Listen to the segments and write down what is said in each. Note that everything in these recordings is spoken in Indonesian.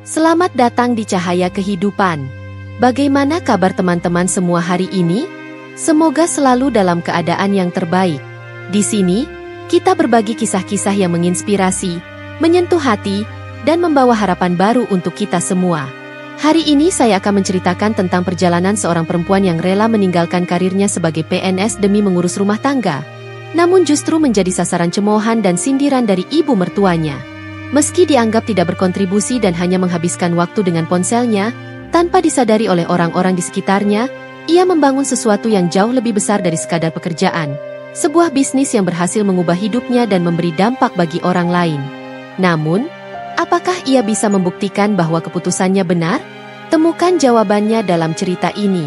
Selamat datang di Cahaya Kehidupan. Bagaimana kabar teman-teman semua hari ini? Semoga selalu dalam keadaan yang terbaik. Di sini, kita berbagi kisah-kisah yang menginspirasi, menyentuh hati, dan membawa harapan baru untuk kita semua. Hari ini saya akan menceritakan tentang perjalanan seorang perempuan yang rela meninggalkan karirnya sebagai PNS demi mengurus rumah tangga. Namun justru menjadi sasaran cemoohan dan sindiran dari ibu mertuanya. Meski dianggap tidak berkontribusi dan hanya menghabiskan waktu dengan ponselnya, tanpa disadari oleh orang-orang di sekitarnya, ia membangun sesuatu yang jauh lebih besar dari sekadar pekerjaan. Sebuah bisnis yang berhasil mengubah hidupnya dan memberi dampak bagi orang lain. Namun, apakah ia bisa membuktikan bahwa keputusannya benar? Temukan jawabannya dalam cerita ini.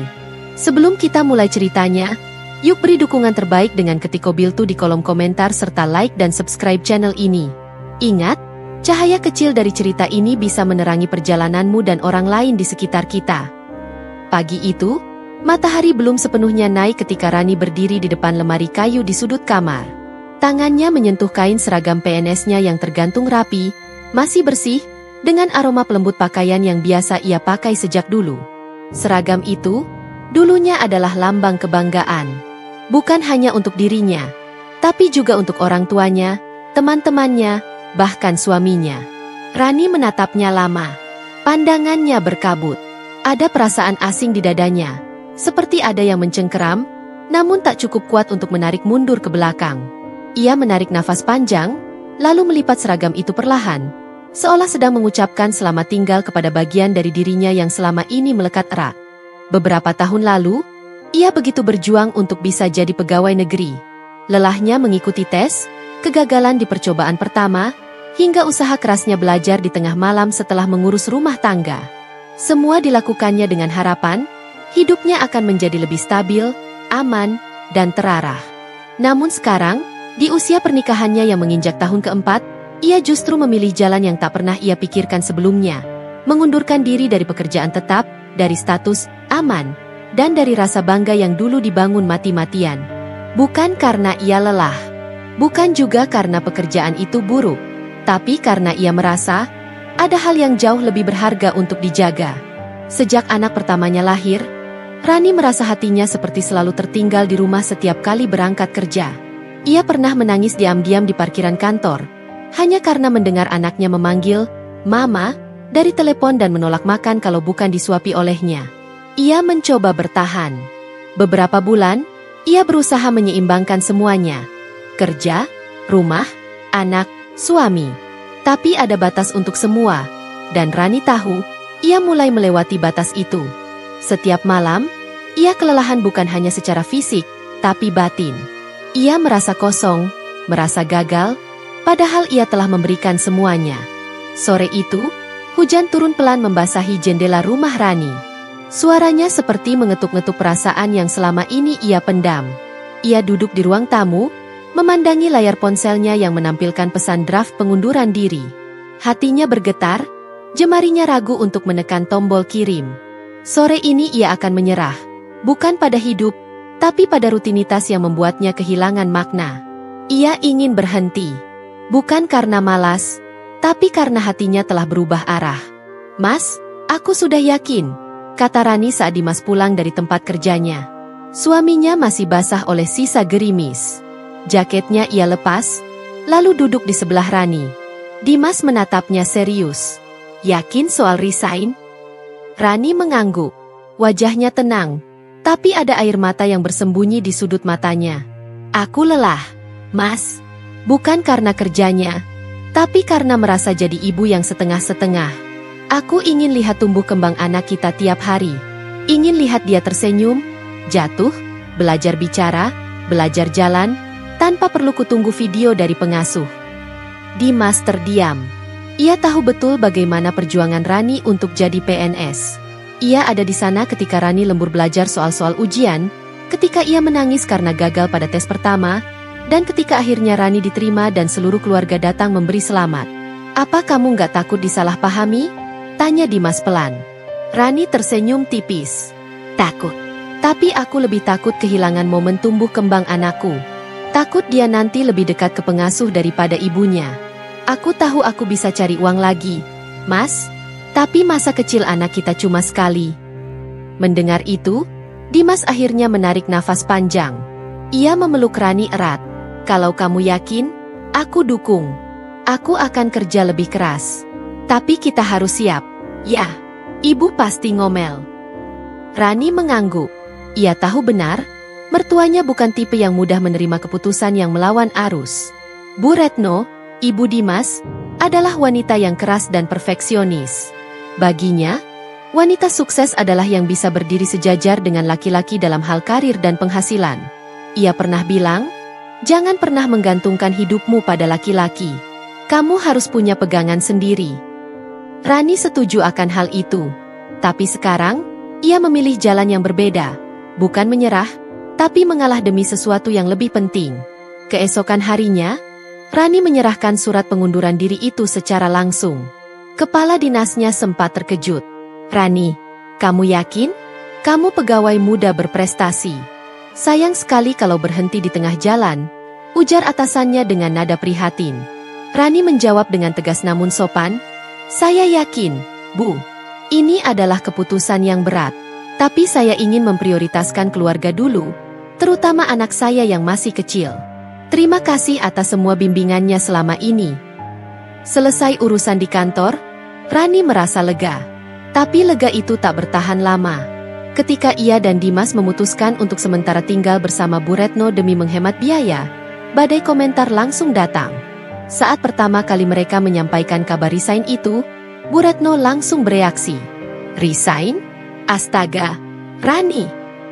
Sebelum kita mulai ceritanya, yuk beri dukungan terbaik dengan ketik Kobiltu di kolom komentar serta like dan subscribe channel ini. Ingat, cahaya kecil dari cerita ini bisa menerangi perjalananmu dan orang lain di sekitar kita. Pagi itu, matahari belum sepenuhnya naik ketika Rani berdiri di depan lemari kayu di sudut kamar. Tangannya menyentuh kain seragam PNS-nya yang tergantung rapi, masih bersih, dengan aroma pelembut pakaian yang biasa ia pakai sejak dulu. Seragam itu, dulunya adalah lambang kebanggaan. Bukan hanya untuk dirinya, tapi juga untuk orang tuanya, teman-temannya, bahkan suaminya. Rani menatapnya lama. Pandangannya berkabut. Ada perasaan asing di dadanya. Seperti ada yang mencengkeram, namun tak cukup kuat untuk menarik mundur ke belakang. Ia menarik nafas panjang, lalu melipat seragam itu perlahan. Seolah sedang mengucapkan selamat tinggal kepada bagian dari dirinya yang selama ini melekat erat. Beberapa tahun lalu, ia begitu berjuang untuk bisa jadi pegawai negeri. Lelahnya mengikuti tes, kegagalan di percobaan pertama, hingga usaha kerasnya belajar di tengah malam setelah mengurus rumah tangga. Semua dilakukannya dengan harapan, hidupnya akan menjadi lebih stabil, aman, dan terarah. Namun sekarang, di usia pernikahannya yang menginjak tahun keempat, ia justru memilih jalan yang tak pernah ia pikirkan sebelumnya. Mengundurkan diri dari pekerjaan tetap, dari status aman, dan dari rasa bangga yang dulu dibangun mati-matian. Bukan karena ia lelah. Bukan juga karena pekerjaan itu buruk, tapi karena ia merasa ada hal yang jauh lebih berharga untuk dijaga. Sejak anak pertamanya lahir, Rani merasa hatinya seperti selalu tertinggal di rumah setiap kali berangkat kerja. Ia pernah menangis diam-diam di parkiran kantor, hanya karena mendengar anaknya memanggil, "Mama," dari telepon dan menolak makan kalau bukan disuapi olehnya. Ia mencoba bertahan. Beberapa bulan, ia berusaha menyeimbangkan semuanya. Kerja, rumah, anak, suami. Tapi ada batas untuk semua, dan Rani tahu, ia mulai melewati batas itu. Setiap malam, ia kelelahan bukan hanya secara fisik, tapi batin. Ia merasa kosong, merasa gagal, padahal ia telah memberikan semuanya. Sore itu, hujan turun pelan membasahi jendela rumah Rani. Suaranya seperti mengetuk-ngetuk perasaan yang selama ini ia pendam. Ia duduk di ruang tamu, memandangi layar ponselnya yang menampilkan pesan draft pengunduran diri. Hatinya bergetar, jemarinya ragu untuk menekan tombol kirim. Sore ini ia akan menyerah, bukan pada hidup, tapi pada rutinitas yang membuatnya kehilangan makna. Ia ingin berhenti, bukan karena malas, tapi karena hatinya telah berubah arah. "Mas, aku sudah yakin," kata Rani saat Dimas pulang dari tempat kerjanya. Suaminya masih basah oleh sisa gerimis. Jaketnya ia lepas, lalu duduk di sebelah Rani. Dimas menatapnya serius. "Yakin soal resign?" Rani mengangguk. Wajahnya tenang, tapi ada air mata yang bersembunyi di sudut matanya. "Aku lelah, Mas. Bukan karena kerjanya, tapi karena merasa jadi ibu yang setengah-setengah. Aku ingin lihat tumbuh kembang anak kita tiap hari. Ingin lihat dia tersenyum, jatuh, belajar bicara, belajar jalan, tanpa perlu kutunggu video dari pengasuh." Dimas terdiam. Ia tahu betul bagaimana perjuangan Rani untuk jadi PNS. Ia ada di sana ketika Rani lembur belajar soal-soal ujian, ketika ia menangis karena gagal pada tes pertama, dan ketika akhirnya Rani diterima dan seluruh keluarga datang memberi selamat. "Apa kamu nggak takut disalahpahami?" tanya Dimas pelan. Rani tersenyum tipis. "Takut. Tapi aku lebih takut kehilangan momen tumbuh kembang anakku. Takut dia nanti lebih dekat ke pengasuh daripada ibunya. Aku tahu aku bisa cari uang lagi, Mas, Tapi masa kecil anak kita cuma sekali. Mendengar itu, Dimas akhirnya menarik nafas panjang. Ia memeluk Rani erat. Kalau kamu yakin, aku dukung. Aku akan kerja lebih keras. Tapi kita harus siap. Ya, ibu pasti ngomel. Rani mengangguk. Ia tahu benar, mertuanya bukan tipe yang mudah menerima keputusan yang melawan arus. Bu Retno, Ibu Dimas, adalah wanita yang keras dan perfeksionis. Baginya, wanita sukses adalah yang bisa berdiri sejajar dengan laki-laki dalam hal karir dan penghasilan. Ia pernah bilang, jangan pernah menggantungkan hidupmu pada laki-laki. Kamu harus punya pegangan sendiri. Rani setuju akan hal itu. Tapi sekarang, ia memilih jalan yang berbeda. Bukan menyerah, tapi mengalah demi sesuatu yang lebih penting. Keesokan harinya, Rani menyerahkan surat pengunduran diri itu secara langsung. Kepala dinasnya sempat terkejut. Rani, kamu yakin? Kamu pegawai muda berprestasi. Sayang sekali kalau berhenti di tengah jalan, ujar atasannya dengan nada prihatin. Rani menjawab dengan tegas namun sopan, saya yakin, Bu. Ini adalah keputusan yang berat. Tapi saya ingin memprioritaskan keluarga dulu, terutama anak saya yang masih kecil. Terima kasih atas semua bimbingannya selama ini. Selesai urusan di kantor, Rani merasa lega. Tapi lega itu tak bertahan lama. Ketika ia dan Dimas memutuskan untuk sementara tinggal bersama Bu Retno demi menghemat biaya, badai komentar langsung datang. Saat pertama kali mereka menyampaikan kabar resign itu, Bu Retno langsung bereaksi. Resign? Astaga, Rani,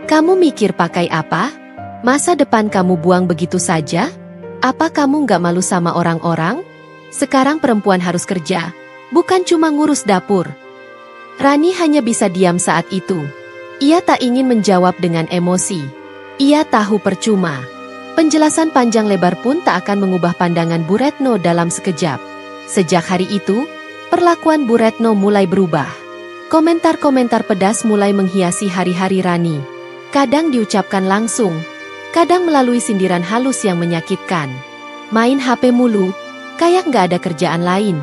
kamu mikir pakai apa? Masa depan kamu buang begitu saja? Apa kamu nggak malu sama orang-orang? Sekarang perempuan harus kerja, bukan cuma ngurus dapur. Rani hanya bisa diam saat itu. Ia tak ingin menjawab dengan emosi. Ia tahu percuma. Penjelasan panjang lebar pun tak akan mengubah pandangan Bu Retno dalam sekejap. Sejak hari itu, perlakuan Bu Retno mulai berubah. Komentar-komentar pedas mulai menghiasi hari-hari Rani. Kadang diucapkan langsung, kadang melalui sindiran halus yang menyakitkan. Main HP mulu, kayak nggak ada kerjaan lain.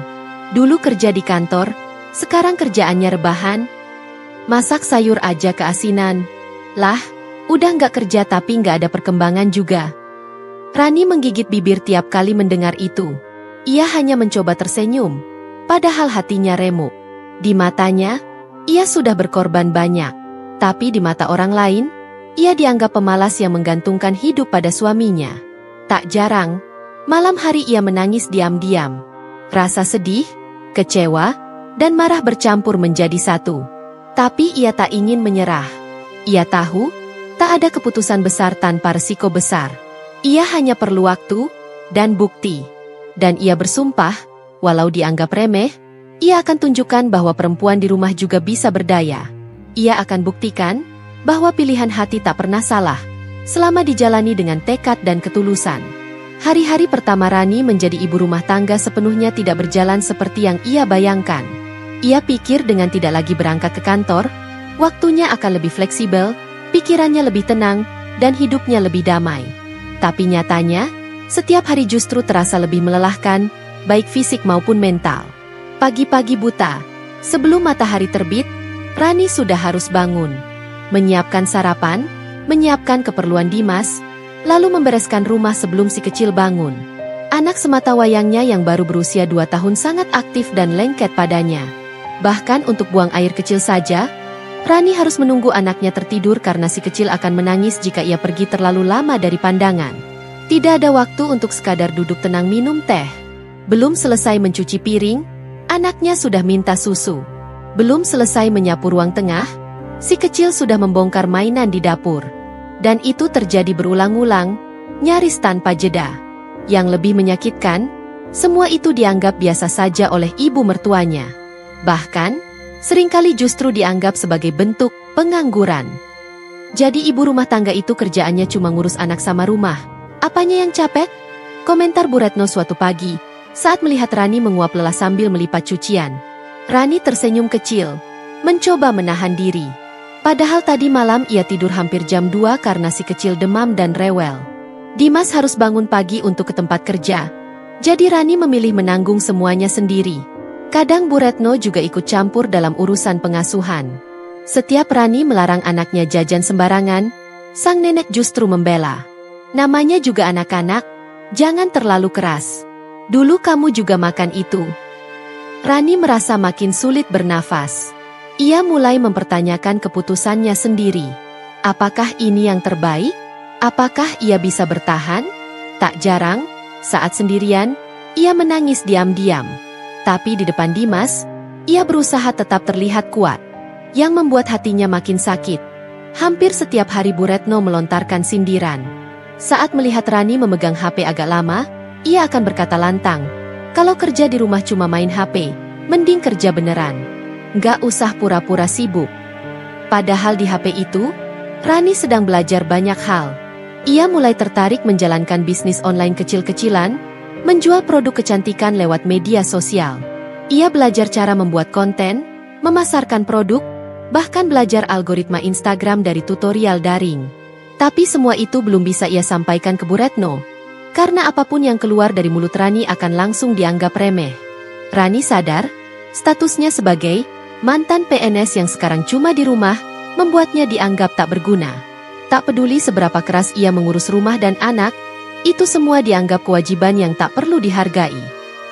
Dulu kerja di kantor, sekarang kerjaannya rebahan. Masak sayur aja keasinan. Lah, udah nggak kerja tapi nggak ada perkembangan juga. Rani menggigit bibir tiap kali mendengar itu. Ia hanya mencoba tersenyum, padahal hatinya remuk. Di matanya, ia sudah berkorban banyak. Tapi di mata orang lain, ia dianggap pemalas yang menggantungkan hidup pada suaminya. Tak jarang, malam hari ia menangis diam-diam. Rasa sedih, kecewa, dan marah bercampur menjadi satu. Tapi ia tak ingin menyerah. Ia tahu, tak ada keputusan besar tanpa risiko besar. Ia hanya perlu waktu dan bukti. Dan ia bersumpah, walau dianggap remeh, ia akan tunjukkan bahwa perempuan di rumah juga bisa berdaya. Ia akan buktikan bahwa pilihan hati tak pernah salah, selama dijalani dengan tekad dan ketulusan. Hari-hari pertama Rani menjadi ibu rumah tangga sepenuhnya tidak berjalan seperti yang ia bayangkan. Ia pikir dengan tidak lagi berangkat ke kantor, waktunya akan lebih fleksibel, pikirannya lebih tenang, dan hidupnya lebih damai. Tapi nyatanya, setiap hari justru terasa lebih melelahkan, baik fisik maupun mental. Pagi-pagi buta, sebelum matahari terbit, Rani sudah harus bangun. Menyiapkan sarapan, menyiapkan keperluan Dimas, lalu membereskan rumah sebelum si kecil bangun. Anak semata wayangnya yang baru berusia 2 tahun sangat aktif dan lengket padanya. Bahkan untuk buang air kecil saja, Rani harus menunggu anaknya tertidur karena si kecil akan menangis jika ia pergi terlalu lama dari pandangan. Tidak ada waktu untuk sekadar duduk tenang minum teh. Belum selesai mencuci piring, anaknya sudah minta susu. Belum selesai menyapu ruang tengah, si kecil sudah membongkar mainan di dapur. Dan itu terjadi berulang-ulang, nyaris tanpa jeda. Yang lebih menyakitkan, semua itu dianggap biasa saja oleh ibu mertuanya. Bahkan, seringkali justru dianggap sebagai bentuk pengangguran. Jadi ibu rumah tangga itu kerjaannya cuma ngurus anak sama rumah. Apanya yang capek? Komentar Bu Retno suatu pagi, saat melihat Rani menguap lelah sambil melipat cucian. Rani tersenyum kecil, mencoba menahan diri. Padahal tadi malam ia tidur hampir jam 2 karena si kecil demam dan rewel. Dimas harus bangun pagi untuk ke tempat kerja. Jadi Rani memilih menanggung semuanya sendiri. Kadang Bu Retno juga ikut campur dalam urusan pengasuhan. Setiap Rani melarang anaknya jajan sembarangan, sang nenek justru membela. Namanya juga anak-anak, jangan terlalu keras. Dulu kamu juga makan itu. Rani merasa makin sulit bernafas. Ia mulai mempertanyakan keputusannya sendiri. Apakah ini yang terbaik? Apakah ia bisa bertahan? Tak jarang, saat sendirian, ia menangis diam-diam. Tapi di depan Dimas, ia berusaha tetap terlihat kuat. Yang membuat hatinya makin sakit. Hampir setiap hari Bu Retno melontarkan sindiran. Saat melihat Rani memegang HP agak lama, ia akan berkata lantang, "Kalau kerja di rumah cuma main HP, mending kerja beneran. Nggak usah pura-pura sibuk." Padahal di HP itu, Rani sedang belajar banyak hal. Ia mulai tertarik menjalankan bisnis online kecil-kecilan, menjual produk kecantikan lewat media sosial. Ia belajar cara membuat konten, memasarkan produk, bahkan belajar algoritma Instagram dari tutorial daring. Tapi semua itu belum bisa ia sampaikan ke Bu Retno, karena apapun yang keluar dari mulut Rani akan langsung dianggap remeh. Rani sadar, statusnya sebagai mantan PNS yang sekarang cuma di rumah, membuatnya dianggap tak berguna. Tak peduli seberapa keras ia mengurus rumah dan anak, itu semua dianggap kewajiban yang tak perlu dihargai.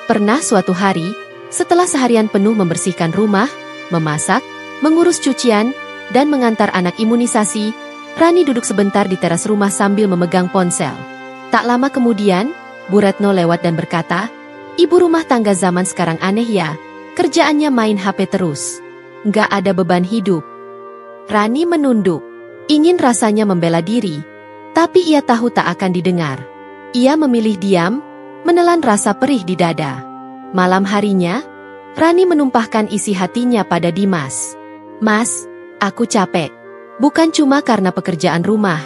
Pernah suatu hari, setelah seharian penuh membersihkan rumah, memasak, mengurus cucian, dan mengantar anak imunisasi, Rani duduk sebentar di teras rumah sambil memegang ponsel. Tak lama kemudian, Bu Retno lewat dan berkata, "Ibu rumah tangga zaman sekarang aneh ya, kerjaannya main HP terus. Nggak ada beban hidup." Rani menunduk. Ingin rasanya membela diri, tapi ia tahu tak akan didengar. Ia memilih diam, menelan rasa perih di dada. Malam harinya, Rani menumpahkan isi hatinya pada Dimas. "Mas, aku capek. Bukan cuma karena pekerjaan rumah,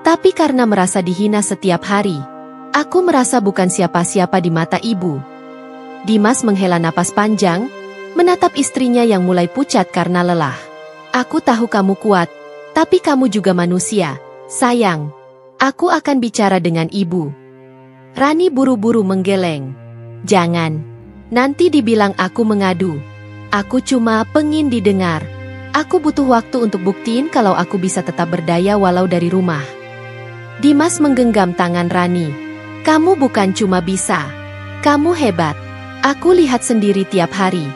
tapi karena merasa dihina setiap hari. Aku merasa bukan siapa-siapa di mata ibu." Dimas menghela napas panjang, menatap istrinya yang mulai pucat karena lelah. "Aku tahu kamu kuat, tapi kamu juga manusia, sayang. Aku akan bicara dengan ibu." Rani buru-buru menggeleng. "Jangan. Nanti dibilang aku mengadu. Aku cuma pengin didengar. Aku butuh waktu untuk buktiin kalau aku bisa tetap berdaya walau dari rumah." Dimas menggenggam tangan Rani. "Kamu bukan cuma bisa. Kamu hebat. Aku lihat sendiri tiap hari.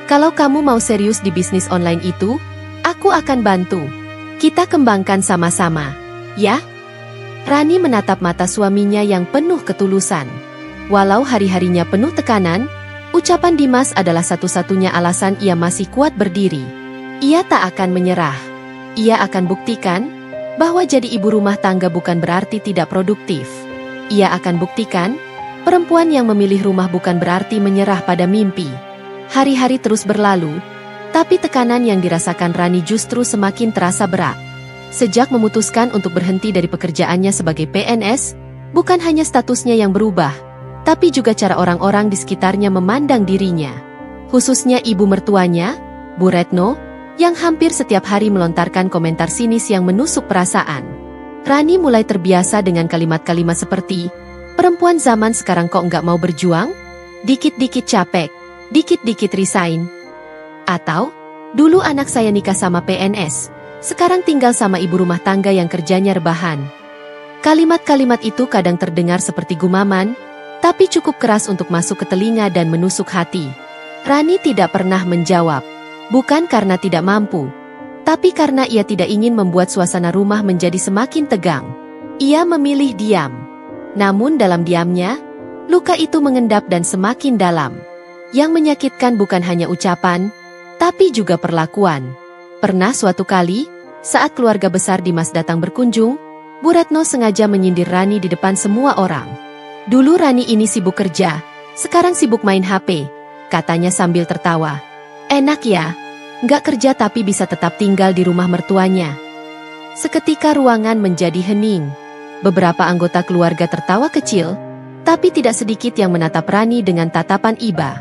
Kalau kamu mau serius di bisnis online itu, aku akan bantu. Kita kembangkan sama-sama, ya?" Rani menatap mata suaminya yang penuh ketulusan. Walau hari-harinya penuh tekanan, ucapan Dimas adalah satu-satunya alasan ia masih kuat berdiri. Ia tak akan menyerah. Ia akan buktikan bahwa jadi ibu rumah tangga bukan berarti tidak produktif. Ia akan buktikan perempuan yang memilih rumah bukan berarti menyerah pada mimpi. Hari-hari terus berlalu, tapi tekanan yang dirasakan Rani justru semakin terasa berat. Sejak memutuskan untuk berhenti dari pekerjaannya sebagai PNS, bukan hanya statusnya yang berubah, tapi juga cara orang-orang di sekitarnya memandang dirinya. Khususnya ibu mertuanya, Bu Retno, yang hampir setiap hari melontarkan komentar sinis yang menusuk perasaan. Rani mulai terbiasa dengan kalimat-kalimat seperti, "Perempuan zaman sekarang kok nggak mau berjuang? Dikit-dikit capek, dikit-dikit resign." Atau, "Dulu anak saya nikah sama PNS, sekarang tinggal sama ibu rumah tangga yang kerjanya rebahan." Kalimat-kalimat itu kadang terdengar seperti gumaman, tapi cukup keras untuk masuk ke telinga dan menusuk hati. Rani tidak pernah menjawab. Bukan karena tidak mampu, tapi karena ia tidak ingin membuat suasana rumah menjadi semakin tegang. Ia memilih diam. Namun dalam diamnya, luka itu mengendap dan semakin dalam. Yang menyakitkan bukan hanya ucapan, tapi juga perlakuan. Pernah suatu kali, saat keluarga besar Dimas datang berkunjung, Bu Retno sengaja menyindir Rani di depan semua orang. "Dulu Rani ini sibuk kerja, sekarang sibuk main HP," katanya sambil tertawa. "Enak ya, nggak kerja tapi bisa tetap tinggal di rumah mertuanya." Seketika ruangan menjadi hening. Beberapa anggota keluarga tertawa kecil, tapi tidak sedikit yang menatap Rani dengan tatapan iba.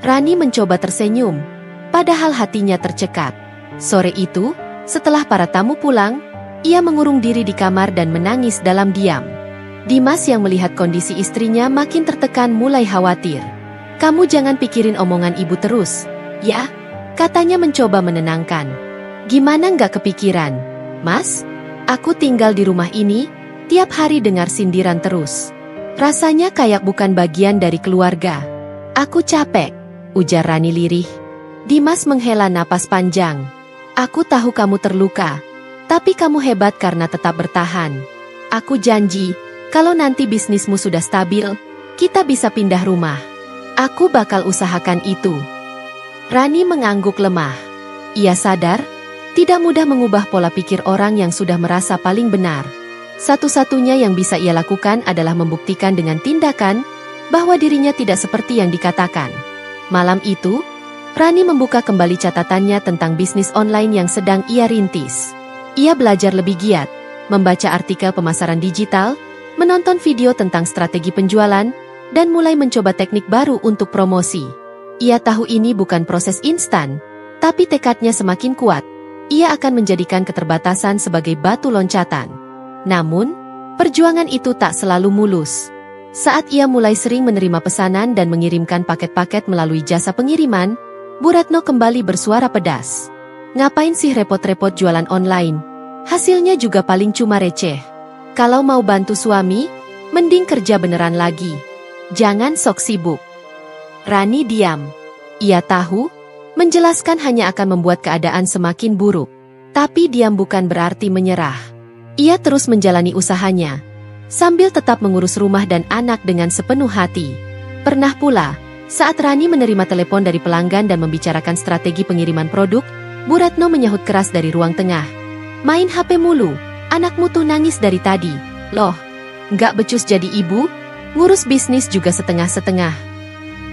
Rani mencoba tersenyum, padahal hatinya tercekat. Sore itu, setelah para tamu pulang, ia mengurung diri di kamar dan menangis dalam diam. Dimas yang melihat kondisi istrinya makin tertekan mulai khawatir. Kamu jangan pikirin omongan ibu terus, ya? Katanya mencoba menenangkan. Gimana nggak kepikiran? Mas, aku tinggal di rumah ini, tiap hari dengar sindiran terus. Rasanya kayak bukan bagian dari keluarga. Aku capek, ujar Rani lirih. Dimas menghela napas panjang. Aku tahu kamu terluka, tapi kamu hebat karena tetap bertahan. Aku janji, kalau nanti bisnismu sudah stabil, kita bisa pindah rumah. Aku bakal usahakan itu. Rani mengangguk lemah. Ia sadar, tidak mudah mengubah pola pikir orang yang sudah merasa paling benar. Satu-satunya yang bisa ia lakukan adalah membuktikan dengan tindakan bahwa dirinya tidak seperti yang dikatakan. Malam itu, Rani membuka kembali catatannya tentang bisnis online yang sedang ia rintis. Ia belajar lebih giat, membaca artikel pemasaran digital, menonton video tentang strategi penjualan, dan mulai mencoba teknik baru untuk promosi. Ia tahu ini bukan proses instan, tapi tekadnya semakin kuat. Ia akan menjadikan keterbatasan sebagai batu loncatan. Namun, perjuangan itu tak selalu mulus. Saat ia mulai sering menerima pesanan dan mengirimkan paket-paket melalui jasa pengiriman, Bu Retno kembali bersuara pedas. Ngapain sih repot-repot jualan online? Hasilnya juga paling cuma receh. Kalau mau bantu suami, mending kerja beneran lagi. Jangan sok sibuk. Rani diam. Ia tahu, menjelaskan hanya akan membuat keadaan semakin buruk. Tapi diam bukan berarti menyerah. Ia terus menjalani usahanya, sambil tetap mengurus rumah dan anak dengan sepenuh hati. Pernah pula, saat Rani menerima telepon dari pelanggan dan membicarakan strategi pengiriman produk, Bu Retno menyahut keras dari ruang tengah. Main HP mulu, anakmu tuh nangis dari tadi. Loh, nggak becus jadi ibu? Ngurus bisnis juga setengah-setengah.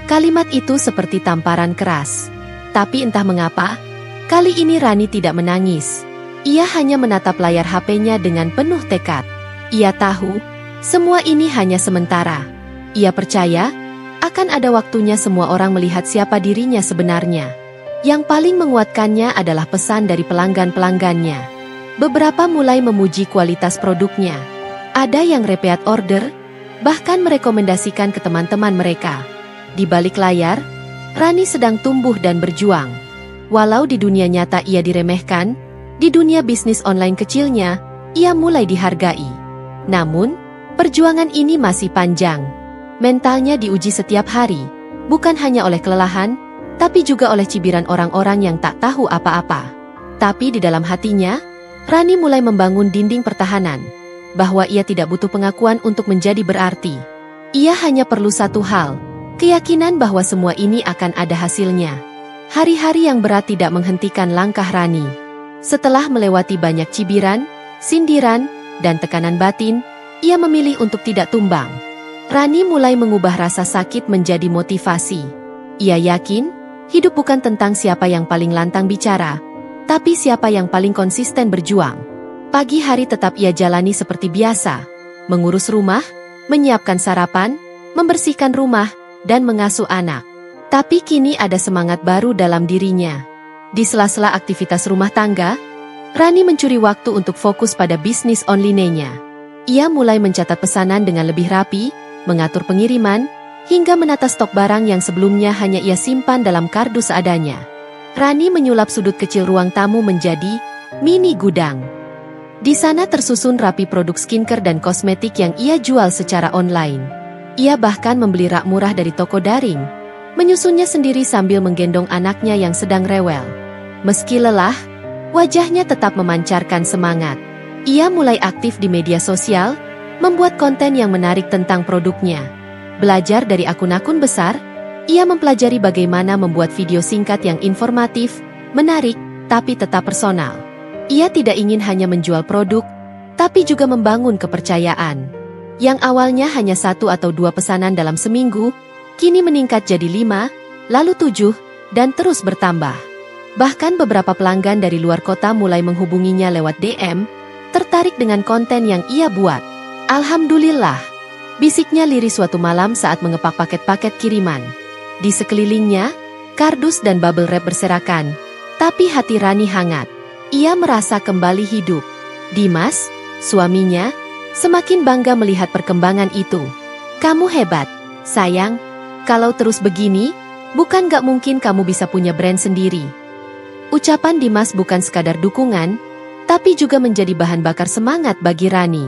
Kalimat itu seperti tamparan keras. Tapi entah mengapa, kali ini Rani tidak menangis. Ia hanya menatap layar HP-nya dengan penuh tekad. Ia tahu, semua ini hanya sementara. Ia percaya, akan ada waktunya semua orang melihat siapa dirinya sebenarnya. Yang paling menguatkannya adalah pesan dari pelanggan-pelanggannya. Beberapa mulai memuji kualitas produknya. Ada yang repeat order, bahkan merekomendasikan ke teman-teman mereka. Di balik layar, Rani sedang tumbuh dan berjuang. Walau di dunia nyata ia diremehkan, di dunia bisnis online kecilnya, ia mulai dihargai. Namun, perjuangan ini masih panjang. Mentalnya diuji setiap hari, bukan hanya oleh kelelahan, tapi juga oleh cibiran orang-orang yang tak tahu apa-apa. Tapi di dalam hatinya, Rani mulai membangun dinding pertahanan, bahwa ia tidak butuh pengakuan untuk menjadi berarti. Ia hanya perlu satu hal, keyakinan bahwa semua ini akan ada hasilnya. Hari-hari yang berat tidak menghentikan langkah Rani. Setelah melewati banyak cibiran, sindiran, dan tekanan batin, ia memilih untuk tidak tumbang. Rani mulai mengubah rasa sakit menjadi motivasi. Ia yakin, hidup bukan tentang siapa yang paling lantang bicara, tapi siapa yang paling konsisten berjuang. Pagi hari tetap ia jalani seperti biasa, mengurus rumah, menyiapkan sarapan, membersihkan rumah, dan mengasuh anak. Tapi kini ada semangat baru dalam dirinya. Di sela-sela aktivitas rumah tangga, Rani mencuri waktu untuk fokus pada bisnis online-nya. Ia mulai mencatat pesanan dengan lebih rapi, mengatur pengiriman, hingga menata stok barang yang sebelumnya hanya ia simpan dalam kardus seadanya. Rani menyulap sudut kecil ruang tamu menjadi mini gudang. Di sana tersusun rapi produk skincare dan kosmetik yang ia jual secara online. Ia bahkan membeli rak murah dari toko daring, menyusunnya sendiri sambil menggendong anaknya yang sedang rewel. Meski lelah, wajahnya tetap memancarkan semangat. Ia mulai aktif di media sosial, membuat konten yang menarik tentang produknya. Belajar dari akun-akun besar, ia mempelajari bagaimana membuat video singkat yang informatif, menarik, tapi tetap personal. Ia tidak ingin hanya menjual produk, tapi juga membangun kepercayaan. Yang awalnya hanya 1 atau 2 pesanan dalam seminggu, kini meningkat jadi 5, lalu 7, dan terus bertambah. Bahkan beberapa pelanggan dari luar kota mulai menghubunginya lewat DM, tertarik dengan konten yang ia buat. Alhamdulillah, bisiknya lirih suatu malam saat mengepak paket-paket kiriman. Di sekelilingnya, kardus dan bubble wrap berserakan, tapi hati Rani hangat. Ia merasa kembali hidup. Dimas, suaminya, semakin bangga melihat perkembangan itu. Kamu hebat, sayang. Kalau terus begini, bukan gak mungkin kamu bisa punya brand sendiri. Ucapan Dimas bukan sekadar dukungan, tapi juga menjadi bahan bakar semangat bagi Rani.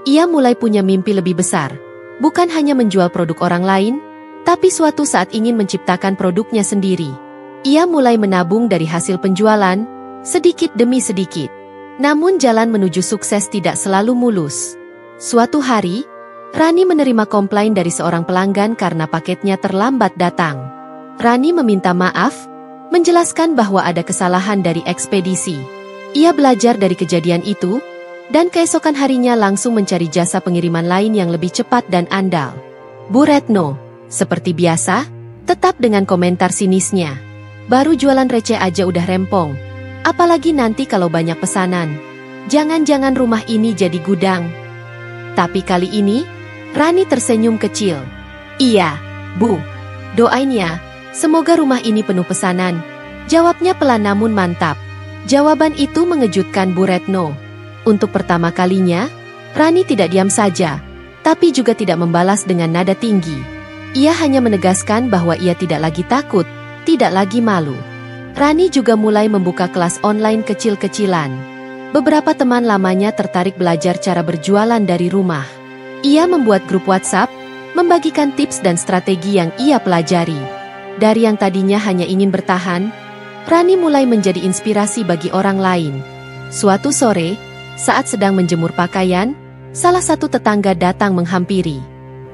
Ia mulai punya mimpi lebih besar, bukan hanya menjual produk orang lain, tapi suatu saat ingin menciptakan produknya sendiri. Ia mulai menabung dari hasil penjualan, sedikit demi sedikit. Namun jalan menuju sukses tidak selalu mulus. Suatu hari, Rani menerima komplain dari seorang pelanggan karena paketnya terlambat datang. Rani meminta maaf, menjelaskan bahwa ada kesalahan dari ekspedisi. Ia belajar dari kejadian itu, dan keesokan harinya langsung mencari jasa pengiriman lain yang lebih cepat dan andal. Bu Retno, seperti biasa, tetap dengan komentar sinisnya. Baru jualan receh aja udah rempong. Apalagi nanti kalau banyak pesanan. Jangan-jangan rumah ini jadi gudang. Tapi kali ini, Rani tersenyum kecil. Iya, Bu. Doain ya, semoga rumah ini penuh pesanan. Jawabnya pelan namun mantap. Jawaban itu mengejutkan Bu Retno. Untuk pertama kalinya, Rani tidak diam saja, tapi juga tidak membalas dengan nada tinggi. Ia hanya menegaskan bahwa ia tidak lagi takut, tidak lagi malu. Rani juga mulai membuka kelas online kecil-kecilan. Beberapa teman lamanya tertarik belajar cara berjualan dari rumah. Ia membuat grup WhatsApp, membagikan tips dan strategi yang ia pelajari. Dari yang tadinya hanya ingin bertahan, Rani mulai menjadi inspirasi bagi orang lain. Suatu sore, saat sedang menjemur pakaian, salah satu tetangga datang menghampiri.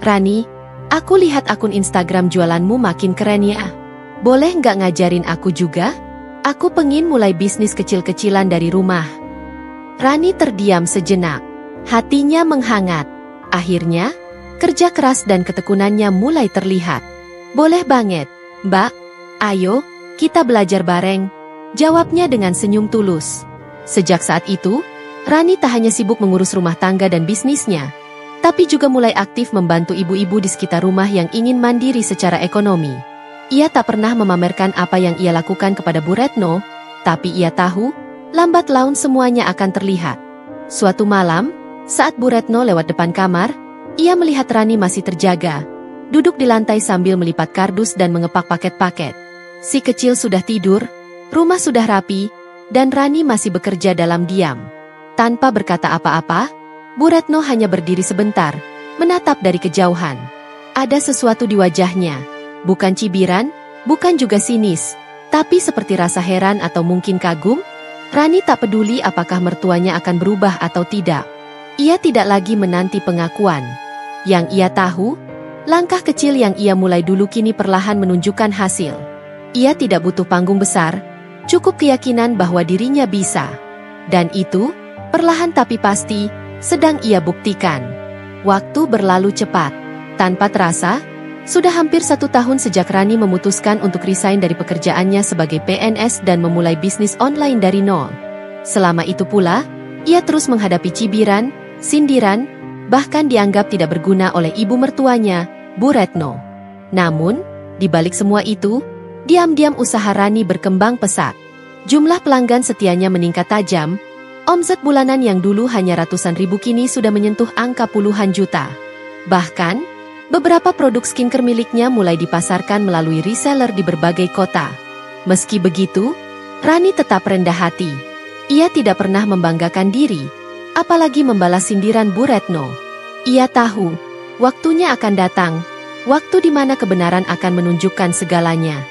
Rani, aku lihat akun Instagram jualanmu makin keren ya. Boleh nggak ngajarin aku juga? Aku pengen mulai bisnis kecil-kecilan dari rumah. Rani terdiam sejenak. Hatinya menghangat. Akhirnya, kerja keras dan ketekunannya mulai terlihat. Boleh banget, Mbak. Ayo, kita belajar bareng. Jawabnya dengan senyum tulus. Sejak saat itu, Rani tak hanya sibuk mengurus rumah tangga dan bisnisnya, tapi juga mulai aktif membantu ibu-ibu di sekitar rumah yang ingin mandiri secara ekonomi. Ia tak pernah memamerkan apa yang ia lakukan kepada Bu Retno, tapi ia tahu, lambat laun semuanya akan terlihat. Suatu malam, saat Bu Retno lewat depan kamar, ia melihat Rani masih terjaga, duduk di lantai sambil melipat kardus dan mengepak paket-paket. Si kecil sudah tidur, rumah sudah rapi, dan Rani masih bekerja dalam diam. Tanpa berkata apa-apa, Bu Retno hanya berdiri sebentar, menatap dari kejauhan. Ada sesuatu di wajahnya, bukan cibiran, bukan juga sinis, tapi seperti rasa heran atau mungkin kagum. Rani tak peduli apakah mertuanya akan berubah atau tidak. Ia tidak lagi menanti pengakuan. Yang ia tahu, langkah kecil yang ia mulai dulu kini perlahan menunjukkan hasil. Ia tidak butuh panggung besar, cukup keyakinan bahwa dirinya bisa. Dan itu, perlahan tapi pasti, sedang ia buktikan. Waktu berlalu cepat. Tanpa terasa, sudah hampir 1 tahun sejak Rani memutuskan untuk resign dari pekerjaannya sebagai PNS dan memulai bisnis online dari nol. Selama itu pula, ia terus menghadapi cibiran, sindiran, bahkan dianggap tidak berguna oleh ibu mertuanya, Bu Retno. Namun, di balik semua itu, diam-diam usaha Rani berkembang pesat. Jumlah pelanggan setianya meningkat tajam, omset bulanan yang dulu hanya ratusan ribu kini sudah menyentuh angka puluhan juta. Bahkan, beberapa produk skincare miliknya mulai dipasarkan melalui reseller di berbagai kota. Meski begitu, Rani tetap rendah hati. Ia tidak pernah membanggakan diri, apalagi membalas sindiran Bu Retno. Ia tahu, waktunya akan datang, waktu di mana kebenaran akan menunjukkan segalanya.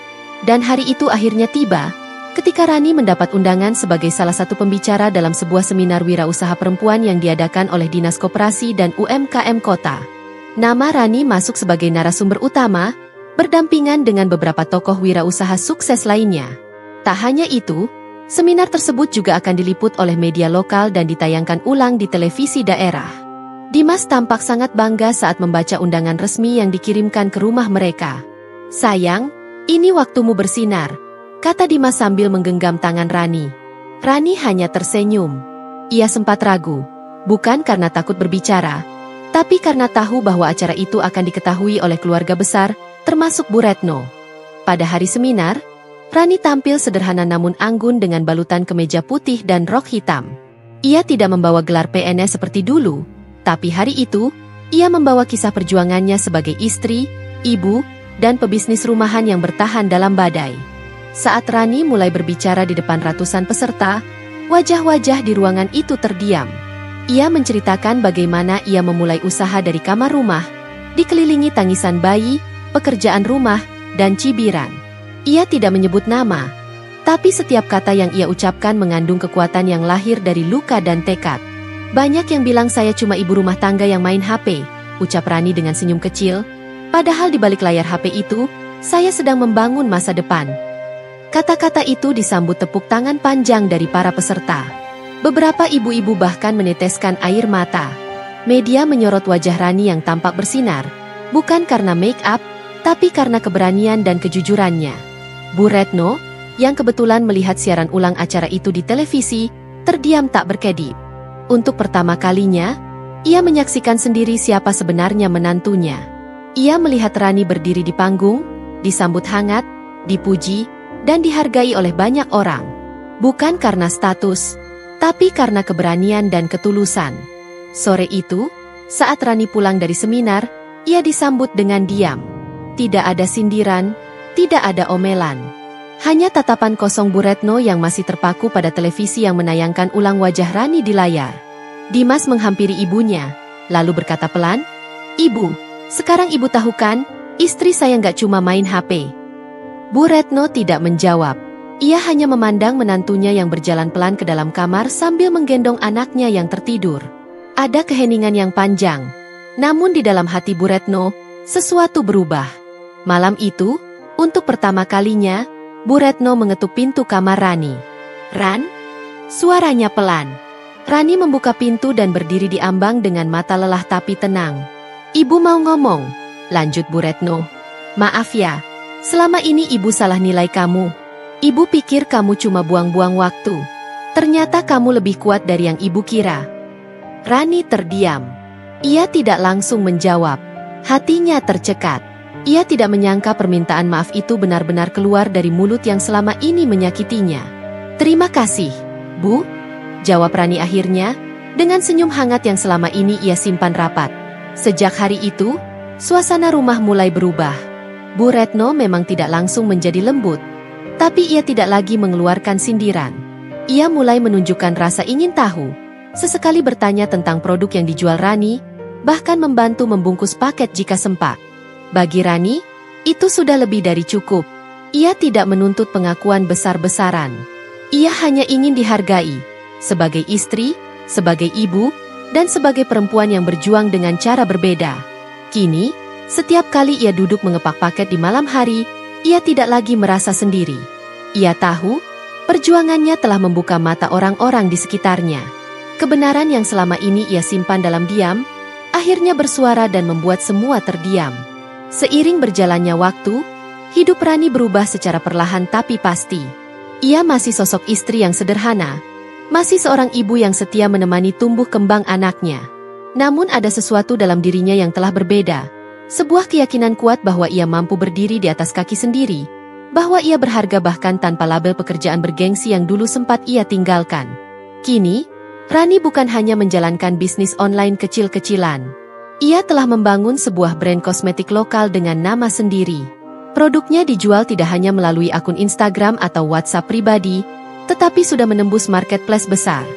Dan hari itu akhirnya tiba, ketika Rani mendapat undangan sebagai salah satu pembicara dalam sebuah seminar wirausaha perempuan yang diadakan oleh Dinas Koperasi dan UMKM Kota. Nama Rani masuk sebagai narasumber utama, berdampingan dengan beberapa tokoh wirausaha sukses lainnya. Tak hanya itu, seminar tersebut juga akan diliput oleh media lokal dan ditayangkan ulang di televisi daerah. Dimas tampak sangat bangga saat membaca undangan resmi yang dikirimkan ke rumah mereka. Sayang, ini waktumu bersinar, kata Dimas sambil menggenggam tangan Rani. Rani hanya tersenyum. Ia sempat ragu, bukan karena takut berbicara, tapi karena tahu bahwa acara itu akan diketahui oleh keluarga besar, termasuk Bu Retno. Pada hari seminar, Rani tampil sederhana namun anggun dengan balutan kemeja putih dan rok hitam. Ia tidak membawa gelar PNS seperti dulu, tapi hari itu, ia membawa kisah perjuangannya sebagai istri, ibu, dan pebisnis rumahan yang bertahan dalam badai. Saat Rani mulai berbicara di depan ratusan peserta, wajah-wajah di ruangan itu terdiam. Ia menceritakan bagaimana ia memulai usaha dari kamar rumah, dikelilingi tangisan bayi, pekerjaan rumah, dan cibiran. Ia tidak menyebut nama, tapi setiap kata yang ia ucapkan mengandung kekuatan yang lahir dari luka dan tekad. Banyak yang bilang saya cuma ibu rumah tangga yang main HP, ucap Rani dengan senyum kecil. Padahal di balik layar HP itu, saya sedang membangun masa depan. Kata-kata itu disambut tepuk tangan panjang dari para peserta. Beberapa ibu-ibu bahkan meneteskan air mata. Media menyorot wajah Rani yang tampak bersinar, bukan karena make up, tapi karena keberanian dan kejujurannya. Bu Retno, yang kebetulan melihat siaran ulang acara itu di televisi, terdiam tak berkedip. Untuk pertama kalinya, ia menyaksikan sendiri siapa sebenarnya menantunya. Ia melihat Rani berdiri di panggung, disambut hangat, dipuji, dan dihargai oleh banyak orang. Bukan karena status, tapi karena keberanian dan ketulusan. Sore itu, saat Rani pulang dari seminar, ia disambut dengan diam. Tidak ada sindiran, tidak ada omelan. Hanya tatapan kosong Bu Retno yang masih terpaku pada televisi yang menayangkan ulang wajah Rani di layar. Dimas menghampiri ibunya, lalu berkata pelan, "Ibu, sekarang ibu tahu kan, istri saya nggak cuma main HP." Bu Retno tidak menjawab. Ia hanya memandang menantunya yang berjalan pelan ke dalam kamar sambil menggendong anaknya yang tertidur. Ada keheningan yang panjang. Namun di dalam hati Bu Retno, sesuatu berubah. Malam itu, untuk pertama kalinya, Bu Retno mengetuk pintu kamar Rani. "Ran?" Suaranya pelan. Rani membuka pintu dan berdiri di ambang dengan mata lelah tapi tenang. "Ibu mau ngomong," lanjut Bu Retno. "Maaf ya, selama ini ibu salah nilai kamu. Ibu pikir kamu cuma buang-buang waktu. Ternyata kamu lebih kuat dari yang ibu kira." Rani terdiam. Ia tidak langsung menjawab. Hatinya tercekat. Ia tidak menyangka permintaan maaf itu benar-benar keluar dari mulut yang selama ini menyakitinya. "Terima kasih, Bu," jawab Rani akhirnya, dengan senyum hangat yang selama ini ia simpan rapat. Sejak hari itu, suasana rumah mulai berubah. Bu Retno memang tidak langsung menjadi lembut, tapi ia tidak lagi mengeluarkan sindiran. Ia mulai menunjukkan rasa ingin tahu, sesekali bertanya tentang produk yang dijual Rani, bahkan membantu membungkus paket jika sempat. Bagi Rani, itu sudah lebih dari cukup. Ia tidak menuntut pengakuan besar-besaran. Ia hanya ingin dihargai, sebagai istri, sebagai ibu, dan sebagai perempuan yang berjuang dengan cara berbeda. Kini, setiap kali ia duduk mengepak paket di malam hari, ia tidak lagi merasa sendiri. Ia tahu, perjuangannya telah membuka mata orang-orang di sekitarnya. Kebenaran yang selama ini ia simpan dalam diam, akhirnya bersuara dan membuat semua terdiam. Seiring berjalannya waktu, hidup Rani berubah secara perlahan tapi pasti. Ia masih sosok istri yang sederhana, masih seorang ibu yang setia menemani tumbuh kembang anaknya. Namun ada sesuatu dalam dirinya yang telah berbeda. Sebuah keyakinan kuat bahwa ia mampu berdiri di atas kaki sendiri, bahwa ia berharga bahkan tanpa label pekerjaan bergengsi yang dulu sempat ia tinggalkan. Kini, Rani bukan hanya menjalankan bisnis online kecil-kecilan. Ia telah membangun sebuah brand kosmetik lokal dengan nama sendiri. Produknya dijual tidak hanya melalui akun Instagram atau WhatsApp pribadi, tetapi sudah menembus marketplace besar.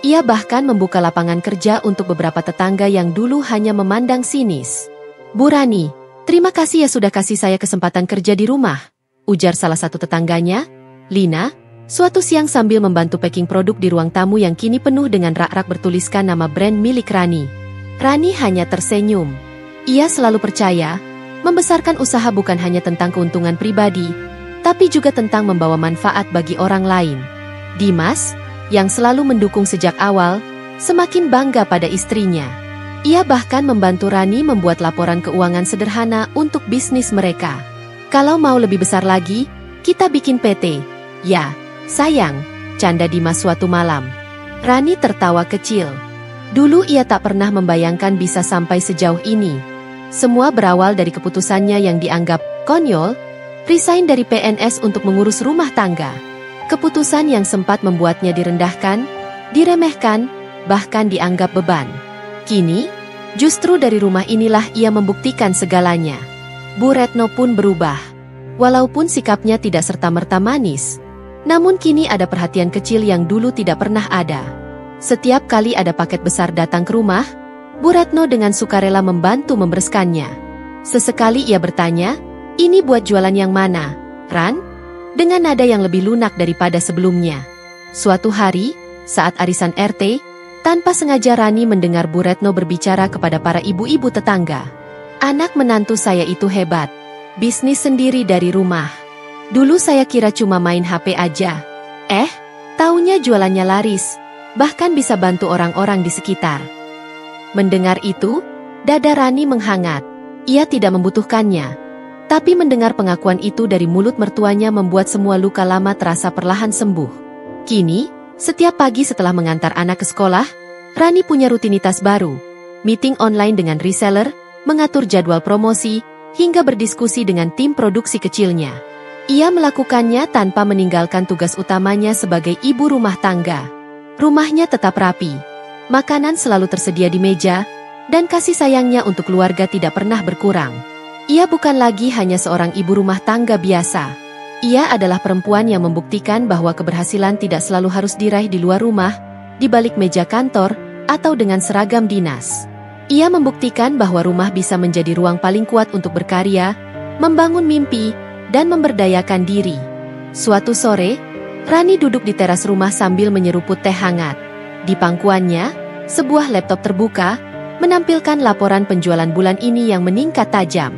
Ia bahkan membuka lapangan kerja untuk beberapa tetangga yang dulu hanya memandang sinis. "Bu Rani, terima kasih ya sudah kasih saya kesempatan kerja di rumah," ujar salah satu tetangganya, Lina, suatu siang sambil membantu packing produk di ruang tamu yang kini penuh dengan rak-rak bertuliskan nama brand milik Rani. Rani hanya tersenyum. Ia selalu percaya, membesarkan usaha bukan hanya tentang keuntungan pribadi, tapi juga tentang membawa manfaat bagi orang lain. Dimas, yang selalu mendukung sejak awal, semakin bangga pada istrinya. Ia bahkan membantu Rani membuat laporan keuangan sederhana untuk bisnis mereka. "Kalau mau lebih besar lagi, kita bikin PT." "Ya, sayang," canda Dimas suatu malam. Rani tertawa kecil. Dulu ia tak pernah membayangkan bisa sampai sejauh ini. Semua berawal dari keputusannya yang dianggap konyol, resign dari PNS untuk mengurus rumah tangga. Keputusan yang sempat membuatnya direndahkan, diremehkan, bahkan dianggap beban. Kini, justru dari rumah inilah ia membuktikan segalanya. Bu Retno pun berubah. Walaupun sikapnya tidak serta-merta manis, namun kini ada perhatian kecil yang dulu tidak pernah ada. Setiap kali ada paket besar datang ke rumah, Bu Retno dengan sukarela membantu membereskannya. Sesekali ia bertanya, "Ini buat jualan yang mana, Ran?" Dengan nada yang lebih lunak daripada sebelumnya. Suatu hari, saat arisan RT, tanpa sengaja Rani mendengar Bu Retno berbicara kepada para ibu-ibu tetangga. "Anak menantu saya itu hebat. Bisnis sendiri dari rumah. Dulu saya kira cuma main HP aja. Taunya jualannya laris, bahkan bisa bantu orang-orang di sekitar." Mendengar itu, dada Rani menghangat. Ia tidak membutuhkannya. Tapi mendengar pengakuan itu dari mulut mertuanya membuat semua luka lama terasa perlahan sembuh. Kini, setiap pagi setelah mengantar anak ke sekolah, Rani punya rutinitas baru. Meeting online dengan reseller, mengatur jadwal promosi, hingga berdiskusi dengan tim produksi kecilnya. Ia melakukannya tanpa meninggalkan tugas utamanya sebagai ibu rumah tangga. Rumahnya tetap rapi. Makanan selalu tersedia di meja, dan kasih sayangnya untuk keluarga tidak pernah berkurang. Ia bukan lagi hanya seorang ibu rumah tangga biasa. Ia adalah perempuan yang membuktikan bahwa keberhasilan tidak selalu harus diraih di luar rumah, di balik meja kantor, atau dengan seragam dinas. Ia membuktikan bahwa rumah bisa menjadi ruang paling kuat untuk berkarya, membangun mimpi, dan memberdayakan diri. Suatu sore, Rani duduk di teras rumah sambil menyeruput teh hangat. Di pangkuannya, sebuah laptop terbuka, menampilkan laporan penjualan bulan ini yang meningkat tajam.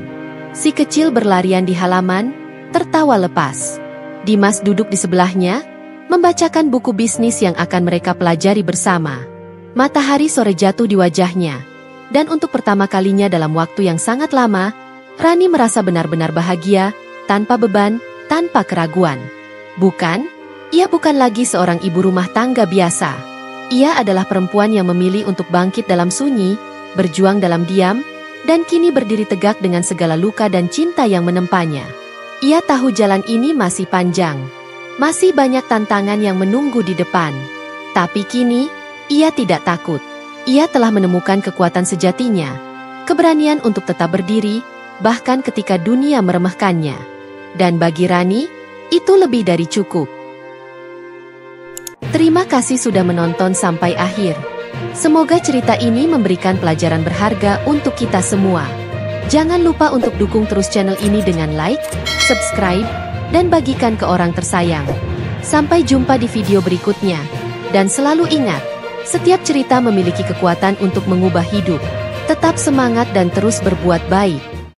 Si kecil berlarian di halaman, tertawa lepas. Dimas duduk di sebelahnya, membacakan buku bisnis yang akan mereka pelajari bersama. Matahari sore jatuh di wajahnya. Dan untuk pertama kalinya dalam waktu yang sangat lama, Rani merasa benar-benar bahagia, tanpa beban, tanpa keraguan. Bukan, ia bukan lagi seorang ibu rumah tangga biasa. Ia adalah perempuan yang memilih untuk bangkit dalam sunyi, berjuang dalam diam, dan kini berdiri tegak dengan segala luka dan cinta yang menempanya. Ia tahu jalan ini masih panjang. Masih banyak tantangan yang menunggu di depan. Tapi kini, ia tidak takut. Ia telah menemukan kekuatan sejatinya. Keberanian untuk tetap berdiri, bahkan ketika dunia meremehkannya. Dan bagi Rani, itu lebih dari cukup. Terima kasih sudah menonton sampai akhir. Semoga cerita ini memberikan pelajaran berharga untuk kita semua. Jangan lupa untuk dukung terus channel ini dengan like, subscribe, dan bagikan ke orang tersayang. Sampai jumpa di video berikutnya. Dan selalu ingat, setiap cerita memiliki kekuatan untuk mengubah hidup. Tetap semangat dan terus berbuat baik.